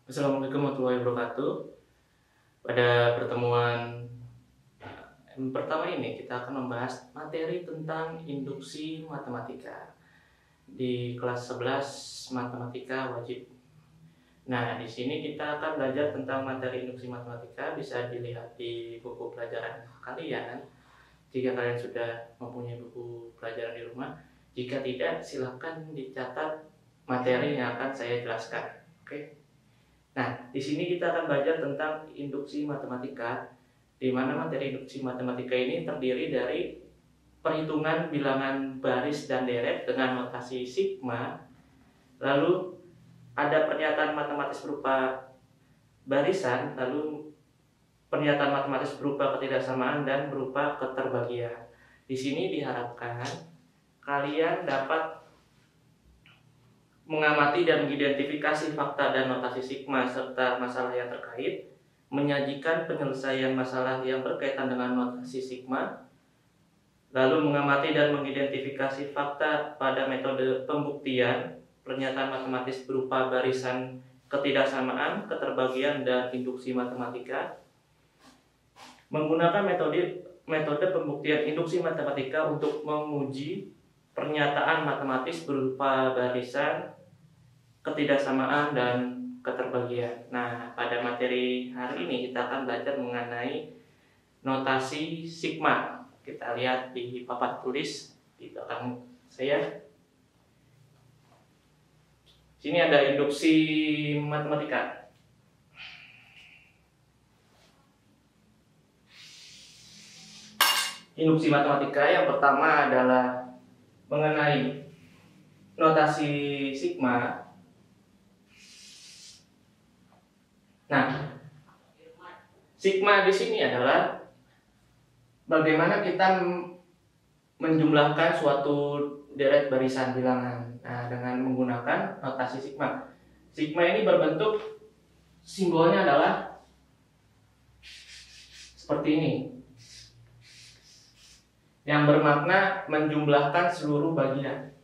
Assalamualaikum warahmatullahi wabarakatuh. Pada pertemuan pertama ini kita akan membahas materi tentang induksi matematika di kelas 11 matematika wajib. Nah, di sini kita akan belajar tentang materi induksi matematika, bisa dilihat di buku pelajaran kalian jika kalian sudah mempunyai buku pelajaran di rumah. Jika tidak, silakan dicatat materi yang akan saya jelaskan. Oke. Nah, di sini kita akan belajar tentang induksi matematika, di mana materi induksi matematika ini terdiri dari perhitungan bilangan baris dan deret dengan notasi sigma, lalu ada pernyataan matematis berupa barisan, lalu pernyataan matematis berupa ketidaksamaan dan berupa keterbagian. Di sini diharapkan kalian dapat mengamati dan mengidentifikasi fakta dan notasi sigma serta masalah yang terkait, menyajikan penyelesaian masalah yang berkaitan dengan notasi sigma, lalu mengamati dan mengidentifikasi fakta pada metode pembuktian, pernyataan matematis berupa barisan ketidaksamaan, keterbagian, dan induksi matematika, menggunakan metode pembuktian induksi matematika untuk menguji pernyataan matematis berupa barisan, ketidaksamaan, dan keterbagian. Nah, pada materi hari ini kita akan belajar mengenai notasi sigma. Kita lihat di papan tulis di belakang saya. Sini ada induksi matematika. Induksi matematika yang pertama adalah mengenai notasi sigma. Nah, sigma di sini adalah bagaimana kita menjumlahkan suatu deret barisan bilangan. Nah, dengan menggunakan notasi sigma. Sigma ini berbentuk simbolnya adalah seperti ini, yang bermakna menjumlahkan seluruh bagian.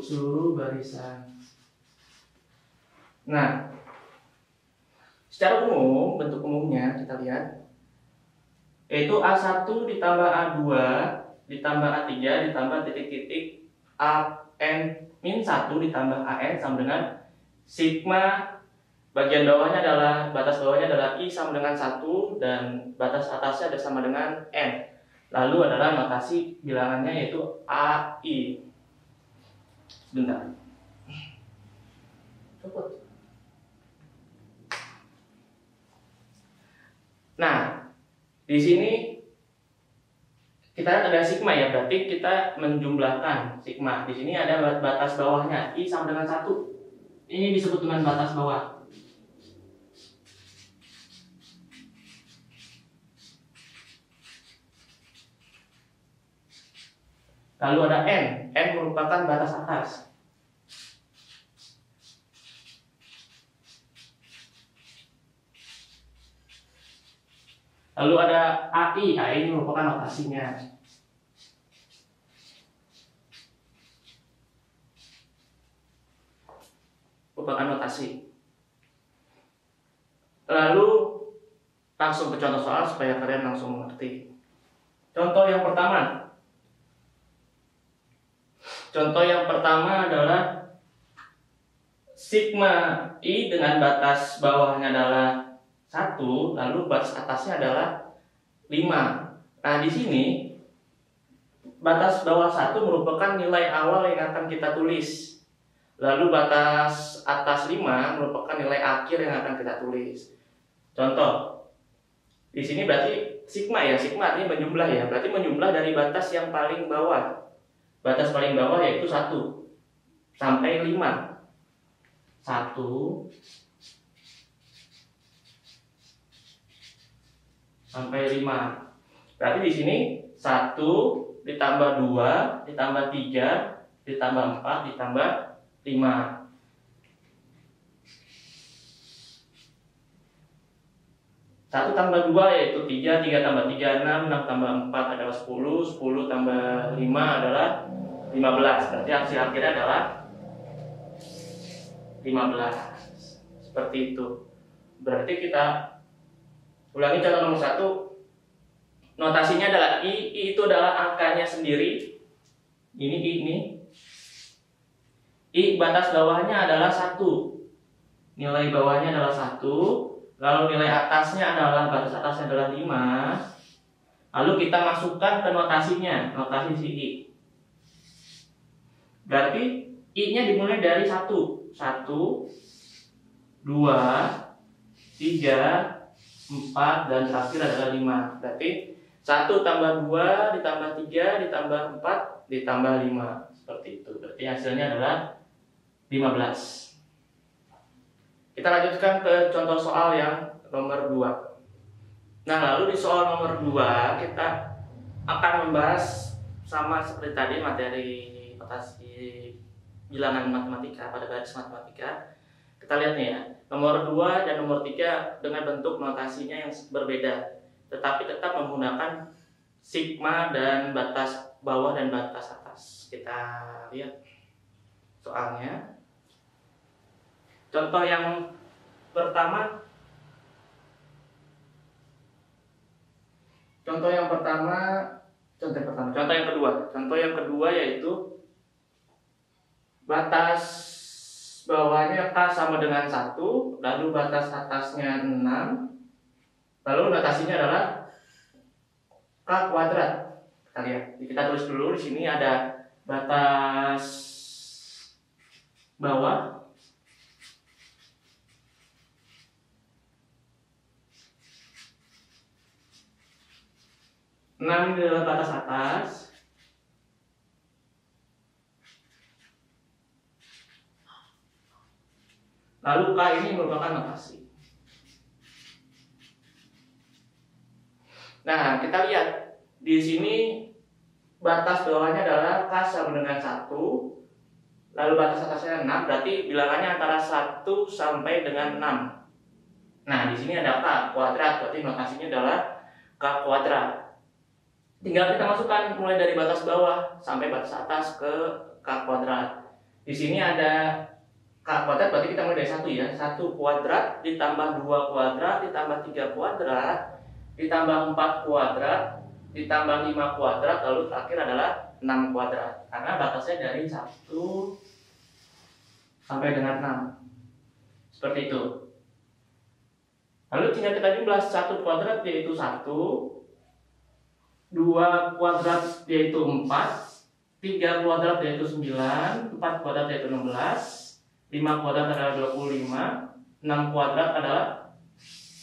Seluruh barisan. Nah, secara umum, bentuk umumnya kita lihat yaitu A1 ditambah A2 ditambah A3 ditambah titik-titik AN-1 ditambah AN sama dengan sigma. Bagian bawahnya adalah, batas bawahnya adalah I sama dengan 1 dan batas atasnya ada sama dengan N. Lalu adalah notasi bilangannya yaitu AI. Sebentar. Nah, di sini kita ada sigma ya, berarti kita menjumlahkan sigma. Di sini ada batas bawahnya I sama dengan 1. Ini disebut dengan batas bawah. Lalu ada N merupakan batas atas. Lalu ada AI ini merupakan notasinya. Merupakan notasi. Lalu langsung ke contoh soal supaya kalian langsung mengerti. Contoh yang pertama. Contoh yang pertama adalah sigma I dengan batas bawahnya adalah 1, lalu batas atasnya adalah 5. Nah, di sini batas bawah 1 merupakan nilai awal yang akan kita tulis. Lalu batas atas 5 merupakan nilai akhir yang akan kita tulis. Contoh. Di sini berarti sigma ya, sigma artinya menjumlah ya. Berarti menjumlah dari batas yang paling bawah. Batas paling bawah yaitu 1 sampai 5. 1 sampai 5. Berarti di sini 1 ditambah 2 ditambah 3 ditambah 4 ditambah 5. 1 tambah 2 yaitu 3, 3 tambah 3 6, 6 tambah 4 adalah 10, 10 tambah 5 adalah 15. Berarti hasil akhirnya adalah 15. Seperti itu. Berarti kita ulangi contoh nomor 1. Notasinya adalah I itu adalah angkanya sendiri. Ini I ini. I batas bawahnya adalah 1. Nilai bawahnya adalah 1. Lalu nilai atasnya adalah, batas atasnya adalah 5. Lalu kita masukkan ke notasinya, notasi si I. Berarti I-nya dimulai dari 1. 1, 2, 3, 4, dan terakhir adalah 5. Berarti 1 tambah 2 ditambah 3 ditambah 4 ditambah 5. Seperti itu. Berarti hasilnya adalah 15. Kita lanjutkan ke contoh soal yang nomor 2. Nah, lalu di soal nomor 2 kita akan membahas sama seperti tadi materi notasi bilangan matematika pada garis matematika. Kita lihat nih ya, nomor 2 dan nomor 3 dengan bentuk notasinya yang berbeda, tetapi tetap menggunakan sigma dan batas bawah dan batas atas. Kita lihat soalnya. Contoh yang pertama, contoh yang kedua yaitu batas bawahnya K sama dengan 1, lalu batas atasnya 6, lalu notasinya adalah K kuadrat. Kita lihat, kita tulis dulu di sini ada batas bawah, 6 ini adalah batas atas. Lalu K ini merupakan notasi. Nah, kita lihat di sini batas bawahnya adalah K sama dengan 1, lalu batas atasnya 6, berarti bilangannya antara 1 sampai dengan 6. Nah, di sini ada K kuadrat, berarti notasinya adalah K kuadrat. Tinggal kita masukkan mulai dari batas bawah sampai batas atas ke K kuadrat. Di sini ada K kuadrat, berarti kita mulai dari 1 ya. 1 kuadrat ditambah 2 kuadrat ditambah 3 kuadrat ditambah 4 kuadrat ditambah 5 kuadrat, lalu terakhir adalah 6 kuadrat. Karena batasnya dari 1 sampai dengan 6. Seperti itu. Lalu tinggal kita jumlah. 1 kuadrat yaitu 1, 2 kuadrat yaitu 4, 3 kuadrat yaitu 9, 4 kuadrat yaitu 16, 5 kuadrat adalah 25, 6 kuadrat adalah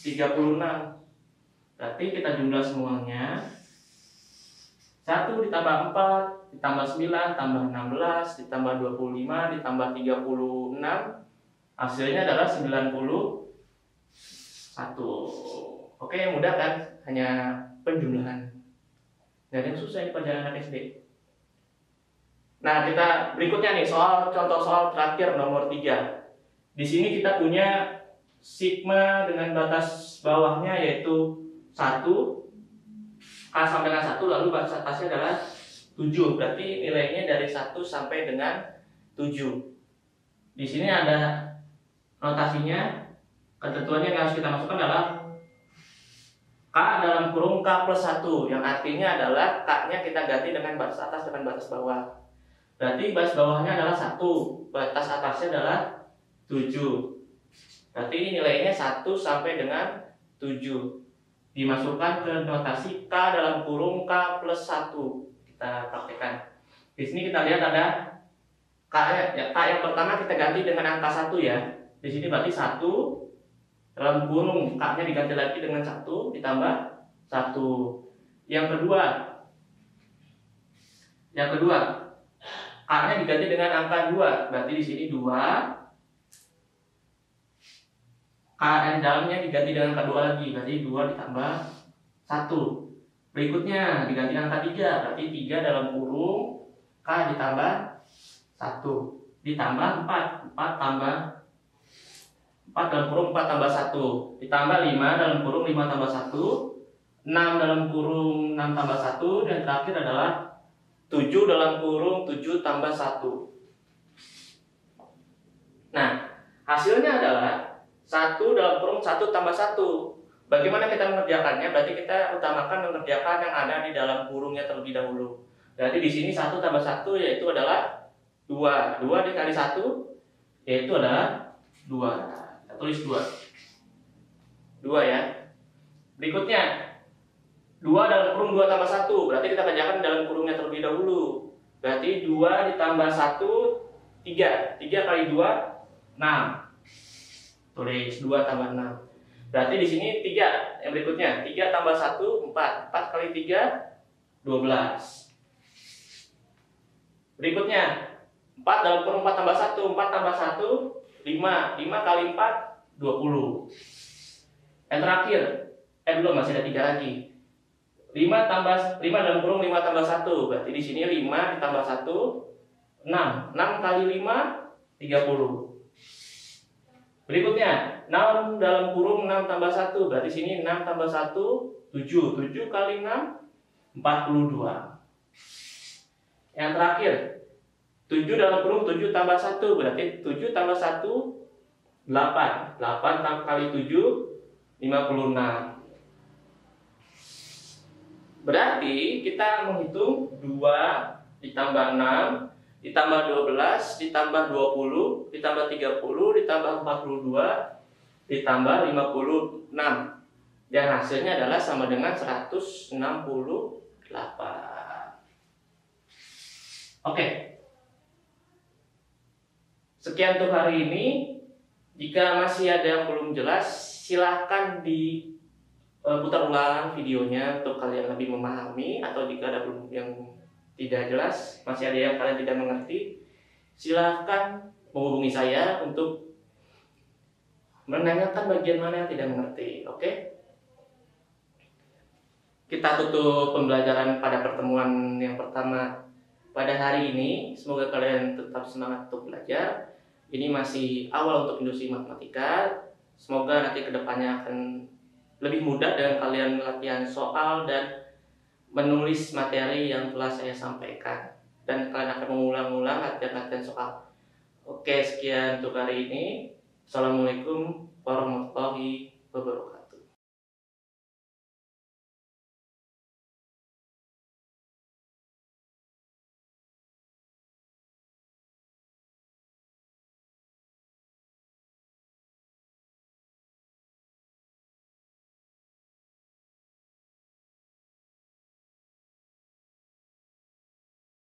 36. Berarti kita jumlah semuanya. 1 ditambah 4 ditambah 9 tambah 16 ditambah 25 ditambah 36, hasilnya adalah 91. Oke, mudah kan? Hanya penjumlahan. Gak ada yang susah ini pelajaran anak SD. Nah, kita berikutnya nih contoh soal terakhir nomor 3. Di sini kita punya sigma dengan batas bawahnya yaitu 1, K sampai dengan 1, lalu batas atasnya adalah 7. Berarti nilainya dari 1 sampai dengan 7. Di sini ada notasinya. Ketentuannya yang harus kita masukkan adalah K dalam kurung K plus 1, yang artinya adalah K-nya kita ganti dengan batas atas dengan batas bawah. Berarti batas bawahnya adalah 1, batas atasnya adalah 7. Berarti ini nilainya 1 sampai dengan 7. Dimasukkan ke notasi K dalam kurung K plus 1. Kita praktekkan. Di sini kita lihat ada K yang pertama kita ganti dengan angka 1 ya. Di sini berarti 1 dalam kurung K-nya diganti lagi dengan 1 ditambah 1. Yang kedua K-nya diganti dengan angka 2. Berarti di sini 2. K yang dalamnya diganti dengan angka 2 lagi. Berarti 2 ditambah 1. Berikutnya diganti dengan angka 3. Berarti 3 dalam kurung K ditambah 1 ditambah 4. 4 tambah 4 dalam kurung 4 tambah 1, ditambah 5 dalam kurung 5 tambah 1, 6 dalam kurung 6 tambah 1, dan terakhir adalah 7 dalam kurung 7 tambah 1. Nah, hasilnya adalah 1 dalam kurung 1 tambah 1. Bagaimana kita mengerjakannya? Berarti kita utamakan mengerjakan yang ada di dalam kurungnya terlebih dahulu. Berarti di sini 1 tambah 1 yaitu adalah 2. 2 dikali 1 yaitu adalah 2. Kita tulis 2. 2 ya. Berikutnya 2 dalam kurung 2 tambah 1. Berarti kita kerjakan dalam kurungnya terlebih dahulu. Berarti 2 ditambah 1 3. 3 kali 2 6. Tulis 2 tambah 6. Berarti di sini 3 yang berikutnya. 3 tambah 1 4. 4 kali 3 12. Berikutnya 4 dalam kurung 4 tambah 1. 4 tambah 1 5. 5 kali 4 20. Yang terakhir belum, masih ada 3 lagi. 5 dalam kurung 5 tambah 1. Berarti di sini 5 ditambah 1 6. 6 kali 5 30. Berikutnya 6 dalam kurung 6 tambah 1. Berarti sini 6 tambah 1 7. 7 kali 6 42. Yang terakhir 7 dalam kurung 7 tambah 1. Berarti 7 tambah 1 8. 8 kali 7 56. Berarti kita menghitung 2 ditambah 6 ditambah 12 ditambah 20 ditambah 30 ditambah 42 ditambah 56. Dan hasilnya adalah sama dengan 168. Oke. Sekian untuk hari ini. Jika masih ada yang belum jelas, silahkan diputar ulang videonya untuk kalian lebih memahami, atau jika ada yang tidak jelas, masih ada yang kalian tidak mengerti, silahkan menghubungi saya untuk menanyakan bagian mana yang tidak mengerti. Oke? Kita tutup pembelajaran pada pertemuan yang pertama pada hari ini. Semoga kalian tetap semangat untuk belajar. Ini masih awal untuk industri matematika. Semoga nanti kedepannya akan lebih mudah dengan kalian latihan soal dan menulis materi yang telah saya sampaikan, dan kalian akan mengulang-ulang latihan-latihan soal. Oke, sekian untuk hari ini. Assalamualaikum warahmatullahi wabarakatuh.